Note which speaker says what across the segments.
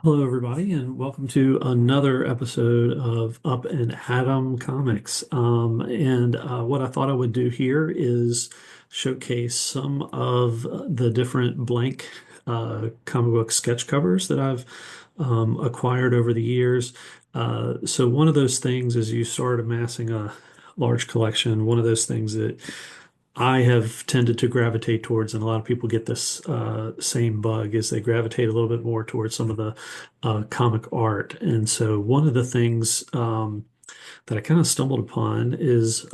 Speaker 1: Hello, everybody, and welcome to another episode of Up and Atom Comics. And what I thought I would do here is showcase some of the different blank comic book sketch covers that I've acquired over the years. So one of those things is you start amassing a large collection. One of those things that I have tended to gravitate towards, and a lot of people get this same bug, is they gravitate a little bit more towards some of the comic art. And so one of the things that I kind of stumbled upon is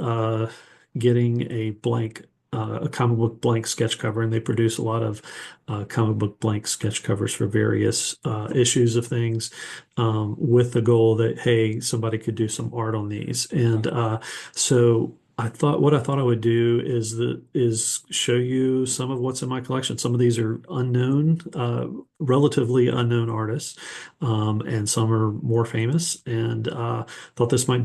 Speaker 1: getting a comic book blank sketch cover, and they produce a lot of comic book blank sketch covers for various issues of things, with the goal that, hey, somebody could do some art on these. And so what I thought I would do is show you some of what's in my collection. Some of these are relatively unknown artists, and some are more famous. And thought this might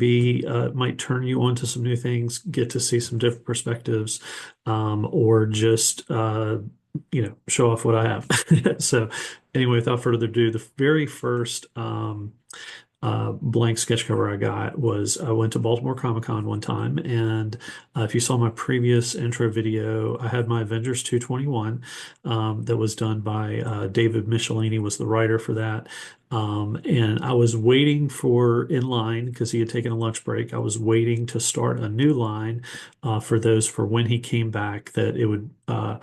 Speaker 1: turn you on to some new things, get to see some different perspectives, or just show off what I have. So anyway, without further ado, the very first blank sketch cover I got was I went to Baltimore Comic Con one time, and if you saw my previous intro video, I had my Avengers 221 that was done by David Michelinie was the writer for that. And I was waiting in line because he had taken a lunch break. I was waiting to start a new line for when he came back, that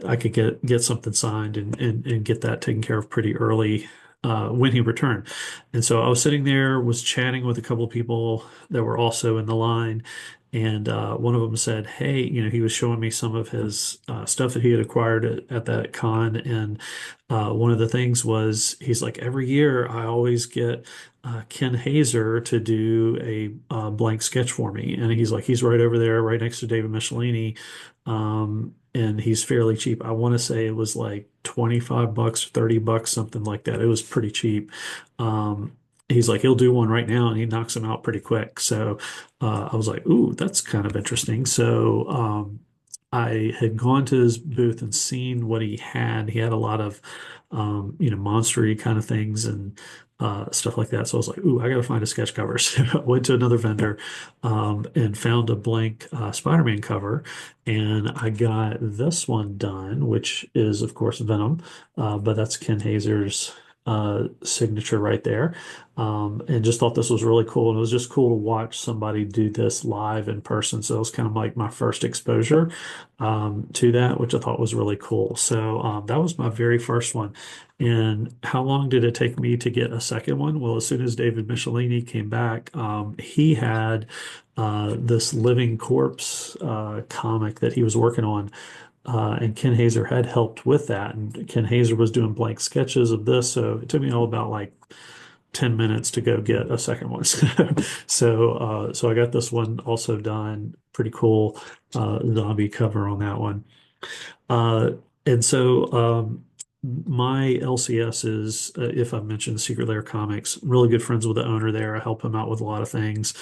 Speaker 1: I could get something signed and get that taken care of pretty early when he returned. And so I was sitting there, was chatting with a couple of people that were also in the line. And one of them said, hey, he was showing me some of his stuff that he had acquired at that con. And one of the things was, he's like, every year I always get Ken Hazer to do a blank sketch for me. And he's like, he's right over there, right next to David Michelinie. And he's fairly cheap. I want to say it was like 25 bucks, 30 bucks, something like that. It was pretty cheap. Um, he's like, he'll do one right now, and he knocks them out pretty quick. So I was like, ooh, that's kind of interesting. So I had gone to his booth and seen what he had. He had a lot of, monstery kind of things and stuff like that. So I was like, ooh, I got to find a sketch cover. So I went to another vendor and found a blank Spider-Man cover. And I got this one done, which is, of course, Venom, but that's Ken Hazer's signature right there. And just thought this was really cool. And it was just cool to watch somebody do this live in person. So it was kind of like my first exposure to that, which I thought was really cool. So that was my very first one. And how long did it take me to get a second one? Well, as soon as David Michelinie came back, he had this Living Corpse comic that he was working on. And Ken Hazer had helped with that. And Ken Hazer was doing blank sketches of this. So it took me all about like 10 minutes to go get a second one. So I got this one also done. Pretty cool zombie cover on that one. Uh, and so my LCS is, if I've mentioned Secret Lair Comics, really good friends with the owner there. I help him out with a lot of things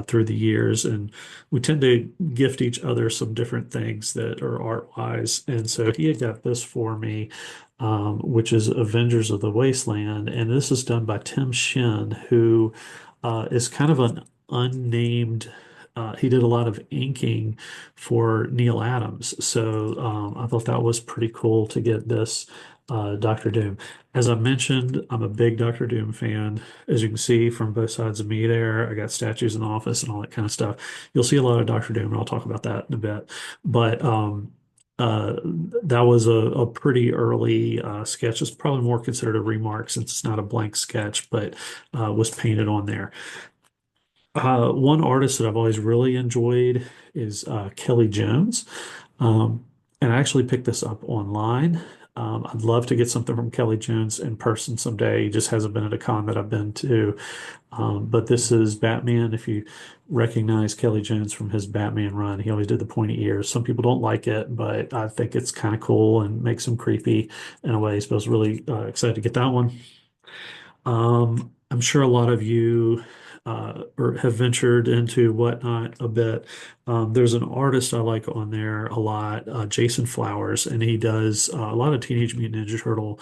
Speaker 1: through the years, and we tend to gift each other some different things that are art wise. And so he had got this for me, which is Avengers of the Wasteland, and this is done by Tim Shin, who is kind of an unnamed. He did a lot of inking for Neil Adams. So I thought that was pretty cool to get this Doctor Doom. As I mentioned, I'm a big Doctor Doom fan. As you can see from both sides of me there, I got statues in the office and all that kind of stuff. You'll see a lot of Doctor Doom, and I'll talk about that in a bit. But that was a pretty early sketch. It's probably more considered a remark since it's not a blank sketch, but was painted on there. One artist that I've always really enjoyed is Kelly Jones. And I actually picked this up online. I'd love to get something from Kelly Jones in person someday. He just hasn't been at a con that I've been to. But this is Batman. If you recognize Kelly Jones from his Batman run, he always did the pointy ears. Some people don't like it, but I think it's kind of cool and makes him creepy in a way. So I was really excited to get that one. I'm sure a lot of you or have ventured into Whatnot a bit. There's an artist I like on there a lot, Jason Flowers, and he does a lot of Teenage Mutant Ninja Turtle.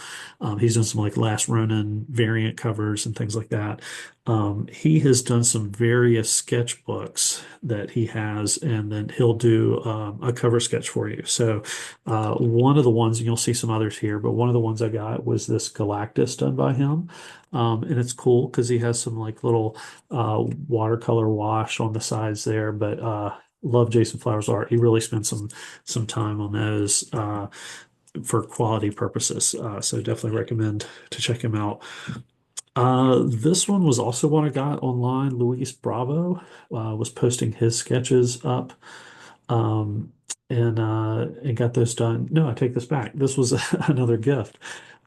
Speaker 1: He's done some like Last Ronin variant covers and things like that. He has done some various sketchbooks that he has, and then he'll do a cover sketch for you. So one of the ones, and you'll see some others here, but one of the ones I got was this Galactus done by him. And it's cool because he has some like little watercolor wash on the sides there, but love Jason Flowers art. He really spent some time on those for quality purposes. So definitely recommend to check him out. This one was also one I got online. Luis Bravo was posting his sketches up, um, and got those done. No, I take this back. This was another gift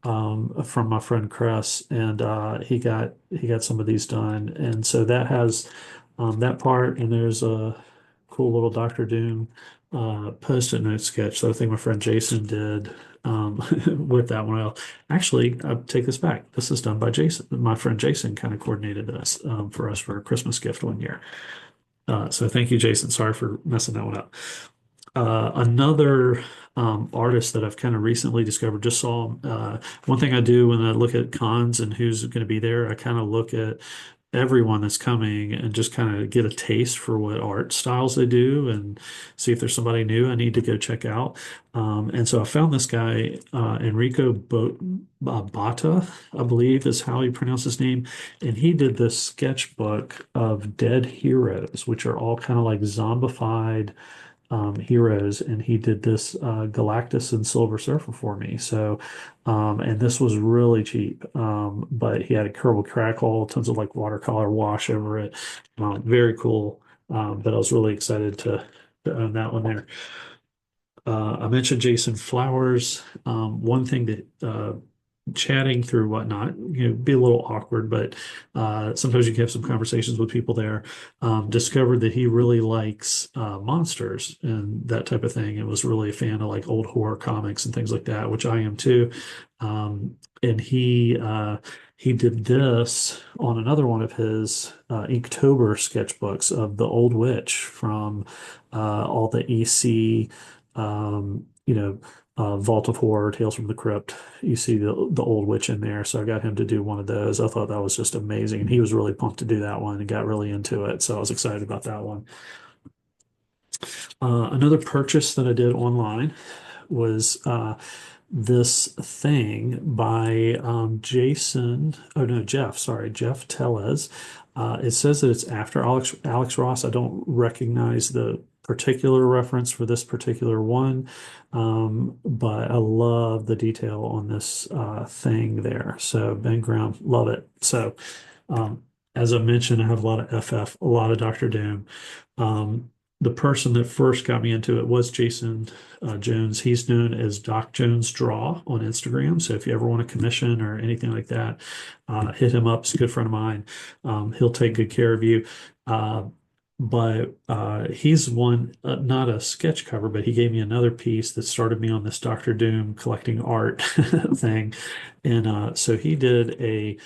Speaker 1: from my friend Chris, and he got some of these done, and so that has that part, and there's a cool little Doctor Doom post-it note sketch that I think my friend Jason did with that one. Actually, I take this back. This is done by Jason. My friend Jason kind of coordinated this for us for a Christmas gift one year. So thank you, Jason. Sorry for messing that one up. Another artist that I've kind of recently discovered, just saw one thing I do when I look at cons and who's going to be there, I kind of look at everyone that's coming and just kind of get a taste for what art styles they do and see if there's somebody new I need to go check out. And so I found this guy, Enrico Botta, I believe is how you pronounce his name. And he did this sketchbook of dead heroes, which are all kind of like zombified heroes, and he did this Galactus and Silver Surfer for me. So, and this was really cheap, but he had a Kerbal Crackle, tons of like watercolor wash over it. Very cool. But I was really excited to own that one there. I mentioned Jason Flowers. One thing that chatting through Whatnot, be a little awkward, but sometimes you can have some conversations with people there. Discovered that he really likes monsters and that type of thing, and was really a fan of like old horror comics and things like that, which I am too. And he did this on another one of his Inktober sketchbooks of the Old Witch from all the EC, Vault of Horror, Tales from the Crypt. You see the Old Witch in there. So I got him to do one of those. I thought that was just amazing. And he was really pumped to do that one and got really into it. So I was excited about that one. Another purchase that I did online was this thing by Jason, oh no, Jeff, sorry, Jeff Tellez. It says that it's after Alex Ross. I don't recognize the particular reference for this particular one, but I love the detail on this thing there. So Ben Graham, love it. So as I mentioned, I have a lot of FF, a lot of Doctor Doom. The person that first got me into it was Jason Jones. He's known as Doc Jones Draw on Instagram. So if you ever want a commission or anything like that, hit him up. He's a good friend of mine. He'll take good care of you. But he's one, not a sketch cover, but he gave me another piece that started me on this Doctor Doom collecting art thing. And so he did a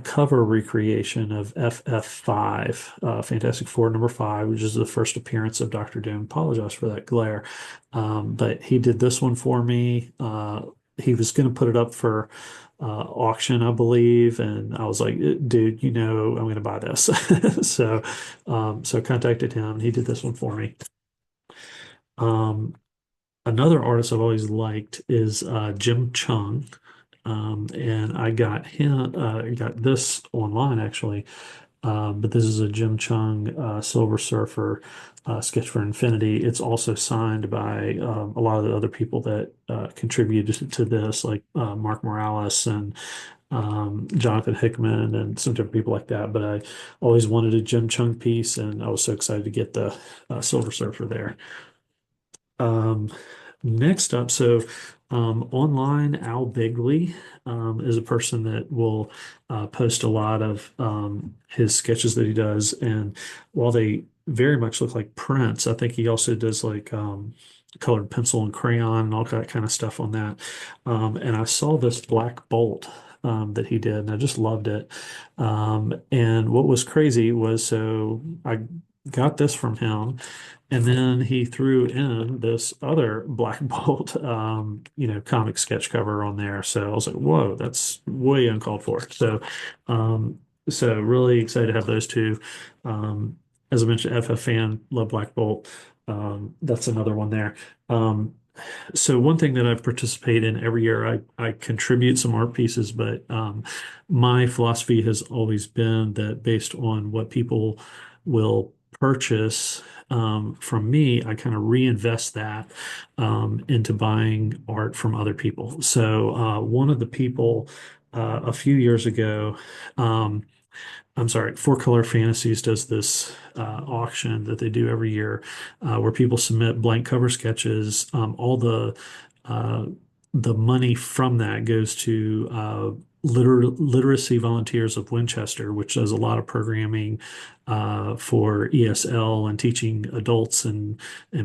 Speaker 1: cover recreation of FF5, Fantastic Four #5, which is the first appearance of Doctor Doom. Apologize for that glare. But he did this one for me. He was going to put it up for auction, I believe, and I was like, dude, I'm going to buy this. So contacted him. He did this one for me. Another artist I've always liked is Jim Chung. And I got got this online actually. But this is a Jim Chung Silver Surfer sketch for Infinity. It's also signed by a lot of the other people that contributed to this, like Mark Morales and Jonathan Hickman and some different people like that. But I always wanted a Jim Chung piece, and I was so excited to get the Silver Surfer there. Um, Next up, so online, Al Bigley is a person that will post a lot of his sketches that he does. And while they very much look like prints, I think he also does like colored pencil and crayon and all that kind of stuff on that. And I saw this Black Bolt that he did, and I just loved it. And what was crazy was, so I got this from him, and then he threw in this other Black Bolt, comic sketch cover on there. So I was like, whoa, that's way uncalled for. Um, so really excited to have those two. Um, as I mentioned, FF fan, love Black Bolt. That's another one there. Um, so one thing that I participate in every year, I contribute some art pieces, but my philosophy has always been that based on what people will purchase from me, I kind of reinvest that into buying art from other people. So one of the people a few years ago, um, I'm sorry, Four Color Fantasies does this auction that they do every year, where people submit blank cover sketches. All uh, the money from that goes to Literacy Volunteers of Winchester, which does a lot of programming for ESL and teaching adults and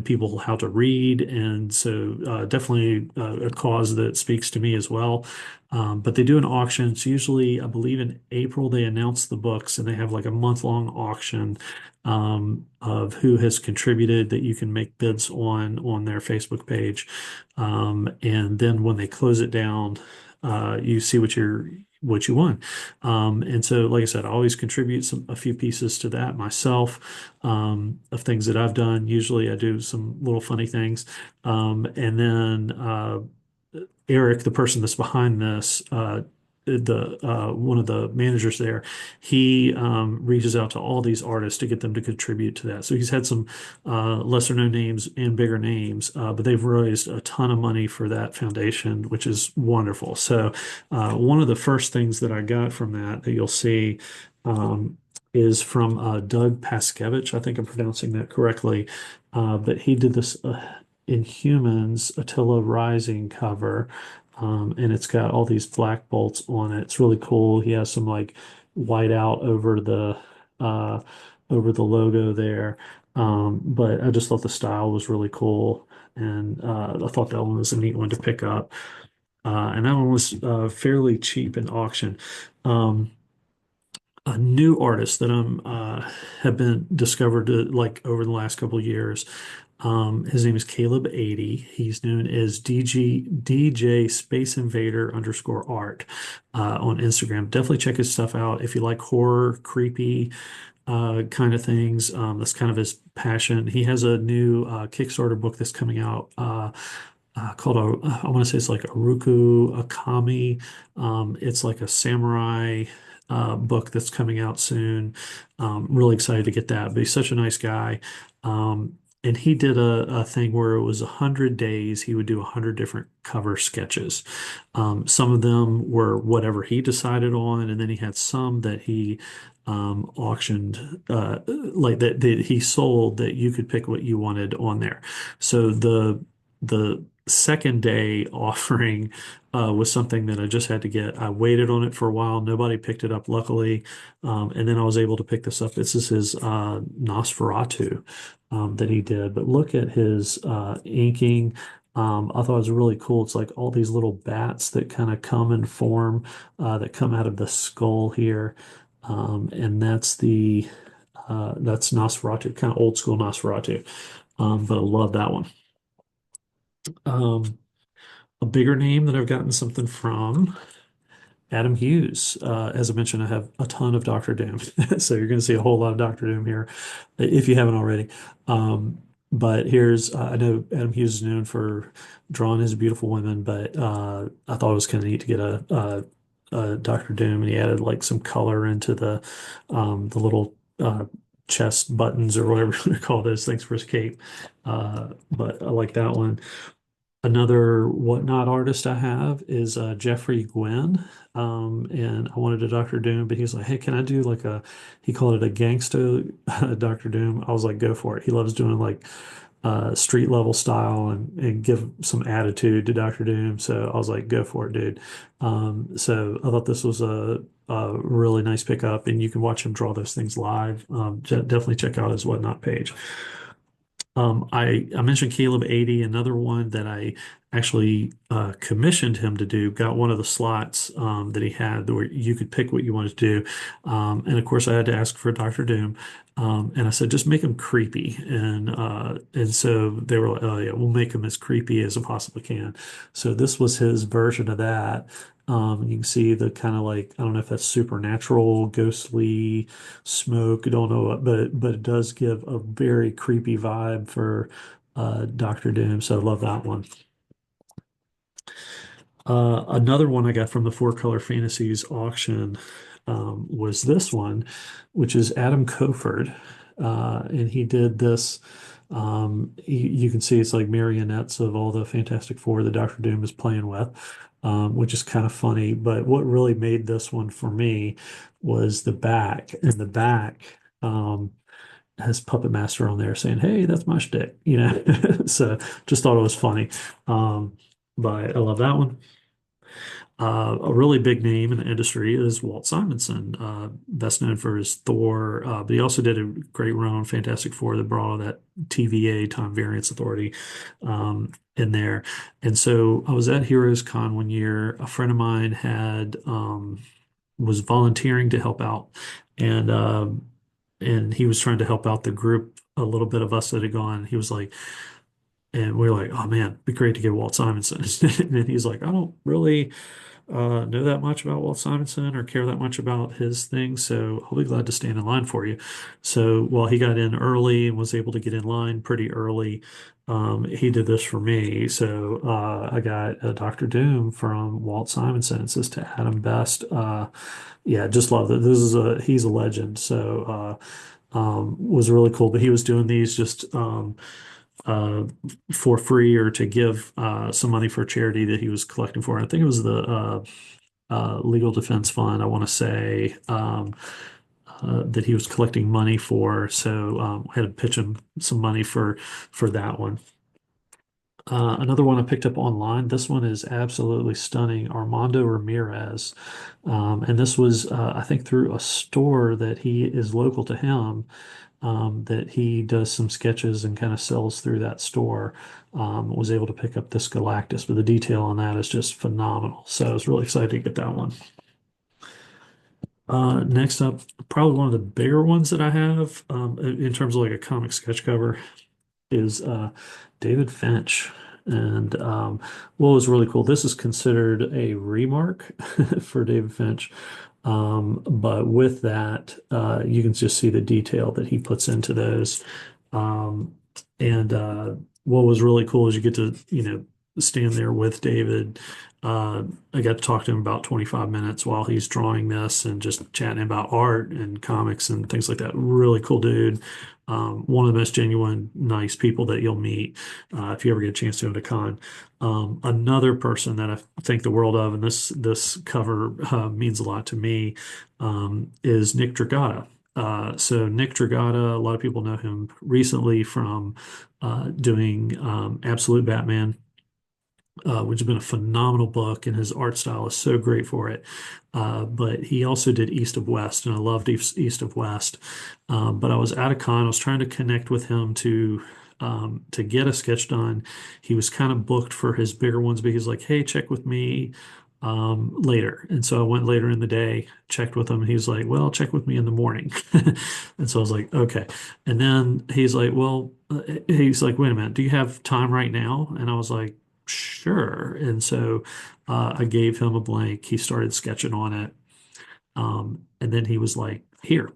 Speaker 1: people how to read. And so definitely a cause that speaks to me as well. But they do an auction. It's usually, I believe, in April they announce the books, and they have like a month-long auction of who has contributed that you can make bids on their Facebook page. And then when they close it down, you see what you won. And so, like I said, I always contribute a few pieces to that myself, of things that I've done. Usually I do some little funny things. And then Eric, the person that's behind this, the one of the managers there, he reaches out to all these artists to get them to contribute to that. So he's had some lesser known names and bigger names, but they've raised a ton of money for that foundation, which is wonderful. So one of the first things that I got from that you'll see is from Doug Paskevich. I think I'm pronouncing that correctly, but he did this Inhumans Attila Rising cover, and it's got all these black bolts on it. It's really cool. He has some like white out uh, over the logo there. But I just thought the style was really cool, and I thought that one was a neat one to pick up. And that one was fairly cheap in auction. Um, a new artist that I'm have been discovered like over the last couple of years. His name is Caleb 80. He's known as DJ Space Invader underscore art on Instagram. Definitely check his stuff out if you like horror, creepy kind of things. That's kind of his passion. He has a new Kickstarter book that's coming out called I want to say it's like Aruku Akami. It's like a samurai book that's coming out soon. Really excited to get that. But he's such a nice guy. And he did a thing where it was 100 days. He would do 100 different cover sketches. Some of them were whatever he decided on, and then he had some that he auctioned, like that he sold that you could pick what you wanted on there. So the second day offering was something that I just had to get. I waited on it for a while. Nobody picked it up, luckily. And then I was able to pick this up. This is his Nosferatu that he did. But look at his inking. I thought it was really cool. It's like all these little bats that kind of come and form that come out of the skull here. And that's Nosferatu, kind of old school Nosferatu. But I love that one. Um, a bigger name that I've gotten something from, Adam Hughes. As I mentioned, I have a ton of Doctor Doom, so you're going to see a whole lot of Doctor Doom here, if you haven't already. But here's, I know Adam Hughes is known for drawing his beautiful women, but I thought it was kind of neat to get a Doctor Doom, and he added like some color into the little chest buttons or whatever you want to call those things for his cape. But I like that one. Another Whatnot artist I have is Jeffrey Gwynn. And I wanted a Doctor Doom, but he's like, hey, can I do like he called it a gangsta Doctor Doom. I was like, go for it. He loves doing like street level style and give some attitude to Doctor Doom. So I was like, go for it, dude. So I thought this was a really nice pickup, and you can watch him draw those things live. Definitely check out his Whatnot page. I mentioned Caleb 80, another one that I actually commissioned him to do, got one of the slots that he had where you could pick what you wanted to do. And of course, I had to ask for Doctor Doom. And I said, just make him creepy. And so they were like, oh, yeah, we'll make him as creepy as I possibly can. So this was his version of that. You can see the kind of like, I don't know if that's supernatural, ghostly smoke. I don't know, but it does give a very creepy vibe for Doctor Doom. So I love that one. Another one I got from the Four Color Fantasies auction was this one, which is Adam Cofer. And he did this. You can see it's like marionettes of all the Fantastic Four that Doctor Doom is playing with, which is kind of funny. But what really made this one for me was the back. And the back has Puppet Master on there saying, "Hey, that's my shtick," you know. So just thought it was funny. But I love that one. A really big name in the industry is Walt Simonson, best known for his Thor, but he also did a great run on Fantastic Four that brought all that TVA, Time Variance Authority, in there. And so I was at Heroes Con one year. A friend of mine had was volunteering to help out, and he was trying to help out the group. A little bit of us that had gone. He was like, and we were like, "Oh man, it'd be great to get Walt Simonson." And he's like, "I don't really." Know that much about Walt Simonson or care that much about his thing, so I'll be glad to stand in line for you. So while he got in early and was able to get in line pretty early, he did this for me. So I got a Doctor Doom from Walt Simonson. It says to Adam Best. Yeah, just love it. He's a legend. So was really cool. But he was doing these just uh, for free or to give some money for a charity that he was collecting for. I think it was the Legal Defense Fund, I want to say, that he was collecting money for. So I had to pitch him some money for that one. Another one I picked up online. This one is absolutely stunning. Armando Ramirez. And this was, I think, through a store that he is local to him, that he does some sketches and kind of sells through that store. Was able to pick up this Galactus, but the detail on that is just phenomenal. So I was really excited to get that one. Next up, probably one of the bigger ones that I have in terms of like a comic sketch cover is David Finch. And what was really cool, this is considered a remark for David Finch. But with that, you can just see the detail that he puts into those. Um, and what was really cool is you get to, stand there with David. I got to talk to him about 25 minutes while he's drawing this and just chatting about art and comics and things like that. Really cool dude. One of the most genuine, nice people that you'll meet if you ever get a chance to go to con. Another person that I think the world of, and this cover means a lot to me, is Nick Dragata. So Nick Dragata, a lot of people know him recently from doing Absolute Batman, which has been a phenomenal book, and his art style is so great for it. But he also did East of West, and I loved East of West. But I was at a con, I was trying to connect with him to get a sketch done. He was kind of booked for his bigger ones, but he's like, "Hey, check with me later." And so I went later in the day, checked with him, and he was like, "Well, check with me in the morning." And so I was like, "Okay." And then he's like, "Well," he's like, "Wait a minute, do you have time right now?" And I was like, "Sure." And so I gave him a blank. He started sketching on it. And then he was like, "Here."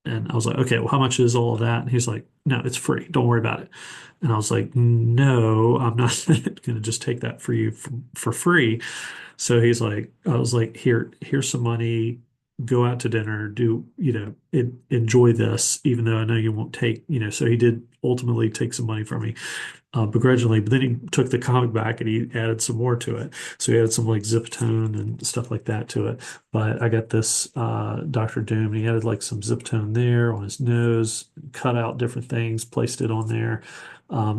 Speaker 1: And I was like, "Okay, well, how much is all of that?" And he's like, "No, it's free. Don't worry about it." And I was like, "No, I'm not going to just take that for you for free." So he's like, I was like, here's some money. Go out to dinner. Enjoy this, even though I know you won't take, So he did ultimately take some money from me, begrudgingly. But then he took the comic back and he added some more to it. So he added some like zip tone and stuff like that to it. But I got this Doctor Doom, and he added like some zip tone there on his nose, cut out different things, placed it on there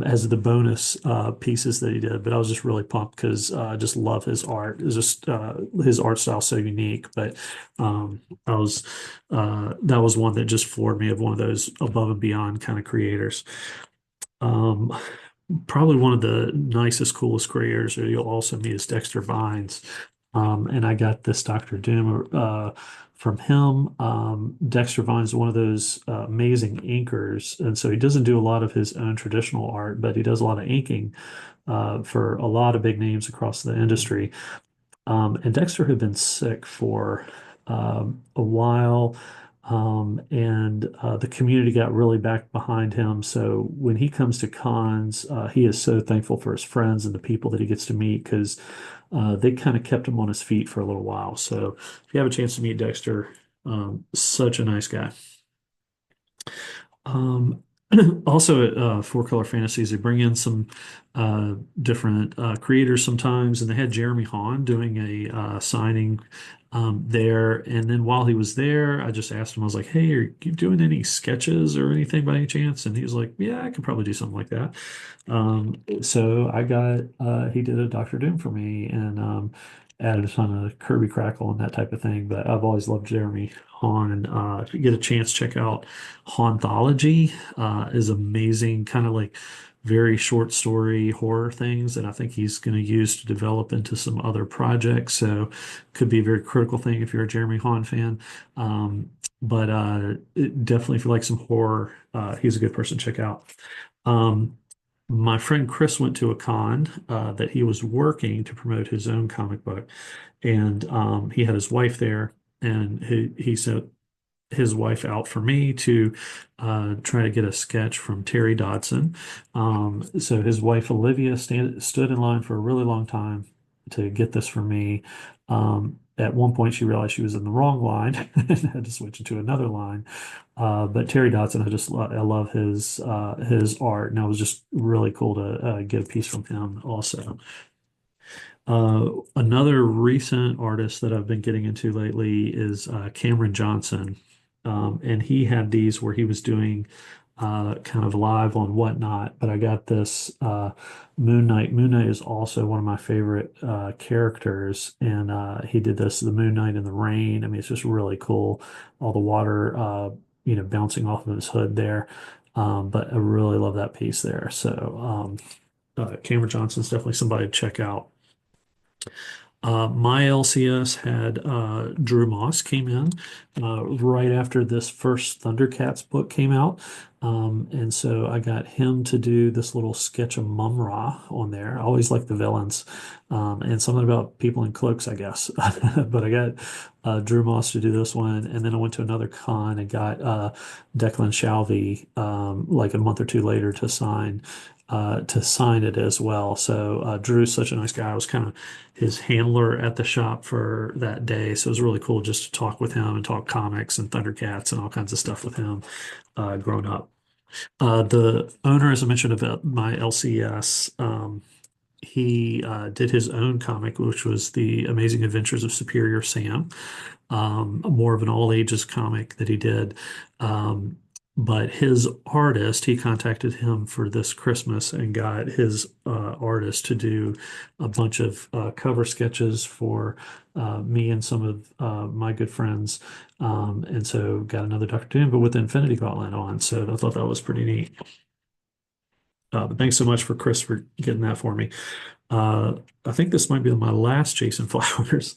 Speaker 1: as the bonus pieces that he did. But I was just really pumped because I just love his art. It's just his art style so unique. But I was that was one that just floored me, of one of those above and beyond kind of creators. Um, probably one of the nicest, coolest creators that you'll also meet is Dexter Vines. And I got this Doctor Doom from him. Dexter Vines is one of those amazing inkers. And so he doesn't do a lot of his own traditional art, but he does a lot of inking for a lot of big names across the industry. And Dexter had been sick for a while, and the community got really back behind him. So when he comes to cons, he is so thankful for his friends and the people that he gets to meet because they kind of kept him on his feet for a little while. So if you have a chance to meet Dexter, such a nice guy. Um, Also at Four Color Fantasies, they bring in some different creators sometimes, and they had Jeremy Hahn doing a signing there. And then while he was there, I just asked him, I was like, "Hey, are you doing any sketches or anything by any chance?" And he was like, "Yeah, I could probably do something like that." So I got he did a Doctor Doom for me, and added a ton of Kirby Crackle and that type of thing. But I've always loved Jeremy Hahn. If you get a chance, check out Hauntology. Is amazing, kind of like very short story horror things that I think he's going to use to develop into some other projects. So could be a very critical thing if you're a Jeremy Hahn fan. But definitely if you like some horror, he's a good person to check out. Um, my friend Chris went to a con that he was working to promote his own comic book, and he had his wife there, and he sent his wife out for me to try to get a sketch from Terry Dodson. So his wife Olivia stood in line for a really long time to get this for me. At one point, she realized she was in the wrong line and had to switch into another line. But Terry Dodson, I love his art, and it was just really cool to get a piece from him also. Another recent artist that I've been getting into lately is Cameron Johnson. And he had these where he was doing kind of live on Whatnot. But I got this Moon Knight. Moon Knight is also one of my favorite characters. And he did this, the Moon Knight in the rain. I mean, it's just really cool. All the water, bouncing off of his hood there. But I really love that piece there. So Cameron Johnson's definitely somebody to check out. My LCS had Drew Moss came in right after this first Thundercats book came out. And so I got him to do this little sketch of Mum-Ra on there. I always like the villains and something about people in cloaks, I guess. But I got Drew Moss to do this one. And then I went to another con and got Declan Shalvey like a month or two later to sign it as well. So Drew's such a nice guy. I was kind of his handler at the shop for that day, so it was really cool just to talk with him and talk comics and Thundercats and all kinds of stuff with him growing up. The owner, as I mentioned about my LCS, he did his own comic, which was The Amazing Adventures of Superior Sam, more of an all ages comic that he did. Um, but his artist, he contacted him for this Christmas and got his artist to do a bunch of cover sketches for me and some of my good friends. And so got another Dr. Doom, but with Infinity Gauntlet on. So I thought that was pretty neat. But thanks so much for Chris for getting that for me. I think this might be my last Jason Flowers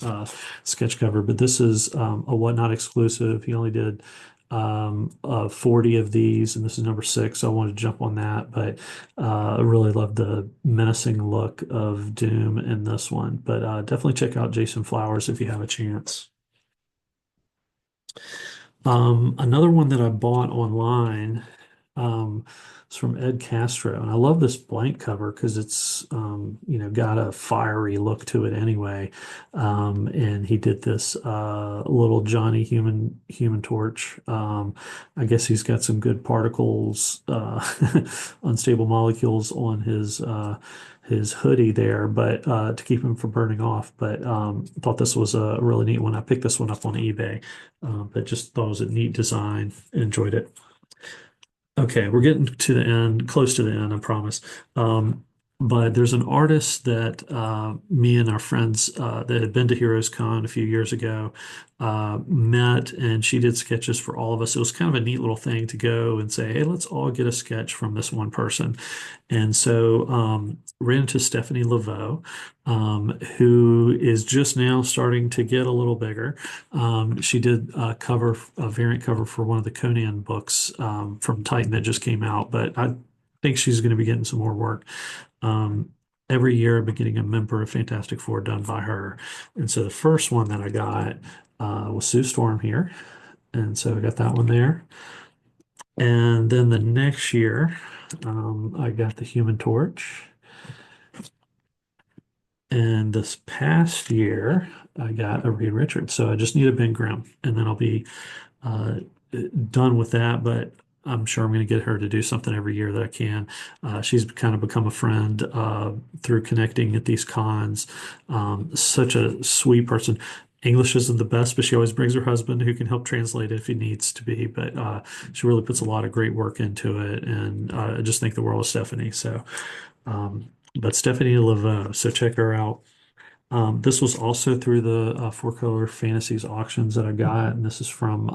Speaker 1: sketch cover, but this is a Whatnot exclusive. He only did 40 of these, and this is number six. So I wanted to jump on that, but I really love the menacing look of Doom in this one. But definitely check out Jason Flowers if you have a chance. Another one that I bought online um, is from Ed Castro, and I love this blank cover because it's got a fiery look to it anyway. And he did this little Johnny Human Torch. I guess he's got some good particles, unstable molecules on his hoodie there, but to keep him from burning off. But thought this was a really neat one. I picked this one up on eBay, but just thought it was a neat design. Enjoyed it. Okay, we're getting to the end, close to the end, I promise. Um, But there's an artist that me and our friends that had been to Heroes Con a few years ago met, and she did sketches for all of us. It was kind of a neat little thing to go and say, hey, let's all get a sketch from this one person. And so ran into Stephanie Laveau, who is just now starting to get a little bigger. She did a variant cover for one of the Conan books from Titan that just came out, but I think she's going to be getting some more work. Um, every year I'm getting a member of Fantastic Four done by her. And so the first one that I got was Sue Storm here. And so I got that one there. And then the next year, I got the Human Torch. And this past year, I got a Reed Richards. So I just need a Ben Grimm, and then I'll be uh, done with that. But I'm sure I'm going to get her to do something every year that I can. She's kind of become a friend through connecting at these cons. Such a sweet person. English isn't the best, but she always brings her husband who can help translate it if he needs to be. But she really puts a lot of great work into it, and I just think the world of Stephanie. So, but Stephanie Laveau, so check her out. This was also through the Four Color Fantasies auctions that I got, and this is from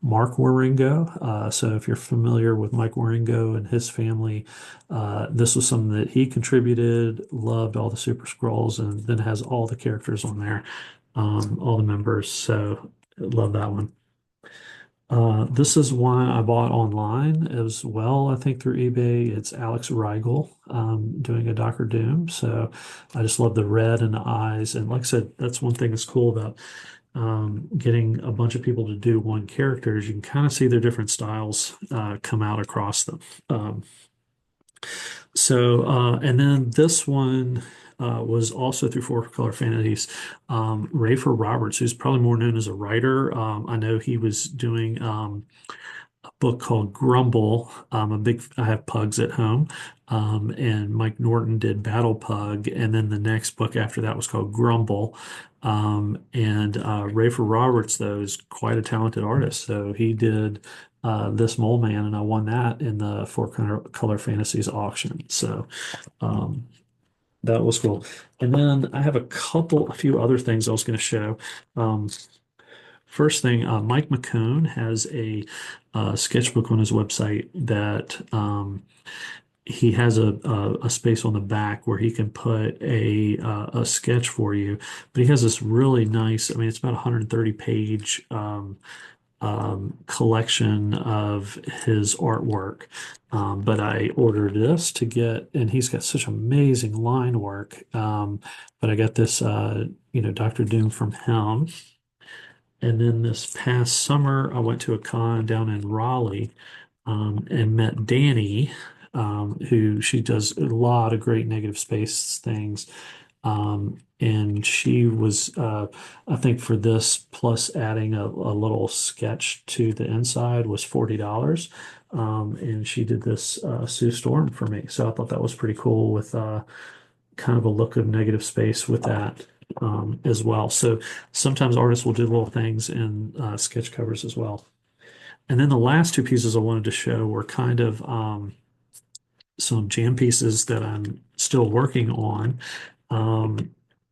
Speaker 1: Mark Waringo. So if you're familiar with Mike Waringo and his family, this was something that he contributed, loved all the Super Scrolls, and then has all the characters on there, all the members. So love that one. This is one I bought online as well, I think through eBay. It's Alex Rigel doing a Doctor Doom. So I just love the red in the eyes. And like I said, that's one thing that's cool about getting a bunch of people to do one character is you can kind of see their different styles come out across them. And then this one was also through Four Color Fantasies. Rafer Roberts, who's probably more known as a writer. I know he was doing a book called Grumble. I have pugs at home. And Mike Norton did Battle Pug. And then the next book after that was called Grumble. And Rafer Roberts, though, is quite a talented artist. So he did this Mole Man, and I won that in the Four Color Fantasies auction. So um, that was cool. And then I have a few other things I was going to show. Um, First thing, Mike McCone has a sketchbook on his website that he has a space on the back where he can put a sketch for you. But he has this really nice, I mean, it's about 130 page collection of his artwork. But I ordered this to get, and he's got such amazing line work. But I got this, Dr. Doom from him. And then this past summer, I went to a con down in Raleigh and met Danny, who she does a lot of great negative space things. And she was, I think for this, plus adding a little sketch to the inside was $40. And she did this Sue Storm for me. So I thought that was pretty cool with kind of a look of negative space with that as well. So sometimes artists will do little things in sketch covers as well. And then the last two pieces I wanted to show were kind of some jam pieces that I'm still working on.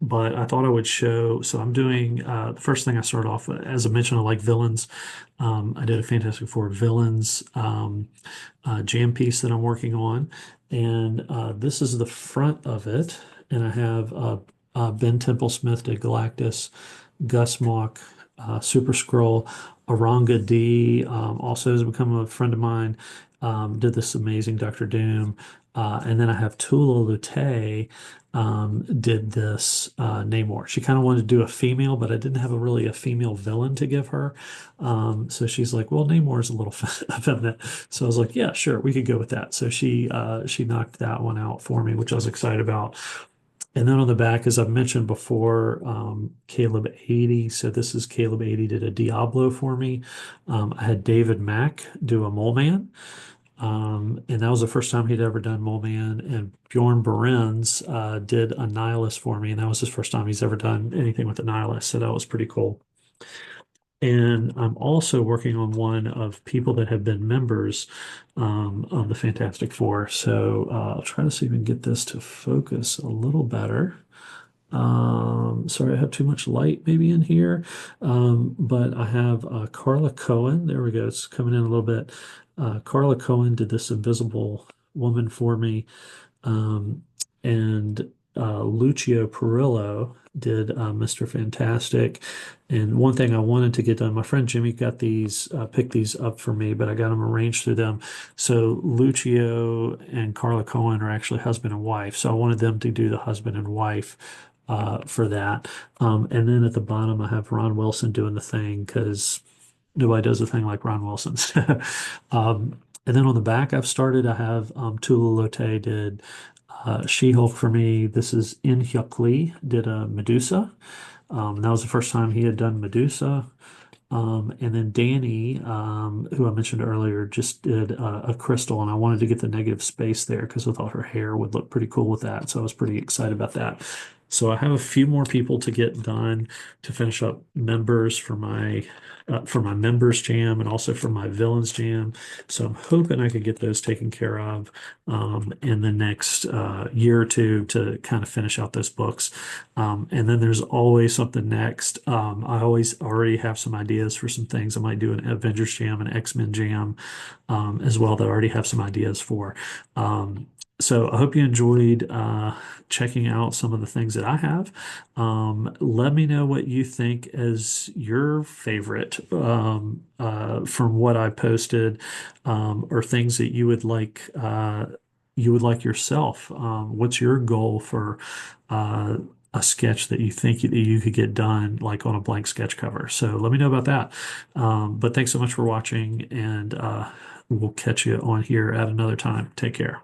Speaker 1: But I thought I would show. So I'm doing the first thing I started off with, as I mentioned, I like villains. I did a Fantastic Four villains jam piece that I'm working on, and this is the front of it. And I have Ben Templesmith did Galactus, Gus Mock, Super Scroll, Aranga D also has become a friend of mine. Did this amazing Doctor Doom. And then I have Tula Lute did this Namor. She kind of wanted to do a female, but I didn't have really a female villain to give her. So she's like, well, Namor is a little feminine. So I was like, yeah, sure, we could go with that. So she knocked that one out for me, which I was excited about. And then on the back, as I've mentioned before, Caleb 80. So this is Caleb 80 did a Diablo for me. I had David Mack do a Mole Man. And that was the first time he'd ever done Mole Man. And Bjorn Berens did a Nihilist for me. And that was his first time he's ever done anything with a Nihilist. So that was pretty cool. And I'm also working on one of people that have been members of the Fantastic Four. So I'll try to see if we can get this to focus a little better. Sorry, I have too much light maybe in here. But I have Carla Cohen. There we go. It's coming in a little bit. Carla Cohen did this Invisible Woman for me. Um, and Lucio Perillo did Mr. Fantastic. And one thing I wanted to get done, my friend Jimmy got these, picked these up for me, but I got them arranged through them. So Lucio and Carla Cohen are actually husband and wife. So I wanted them to do the husband and wife for that. And then at the bottom, I have Ron Wilson doing the thing because nobody does a thing like Ron Wilson. And then on the back, I have Tula Lotay did She-Hulk for me. This is In Hyuk Lee did a Medusa. That was the first time he had done Medusa. And then Danny, who I mentioned earlier, just did a crystal, and I wanted to get the negative space there because I thought her hair would look pretty cool with that. So I was pretty excited about that. So I have a few more people to get done to finish up members for my members jam and also for my villains jam. So I'm hoping I could get those taken care of in the next year or two to kind of finish out those books. And then there's always something next. I always already have some ideas for some things. I might do an Avengers jam, an X-Men jam as well that I already have some ideas for. So I hope you enjoyed checking out some of the things that I have. Let me know what you think as your favorite from what I posted, or things that you would like yourself. What's your goal for a sketch that you think that you could get done like on a blank sketch cover? So let me know about that. But thanks so much for watching, and we'll catch you on here at another time. Take care.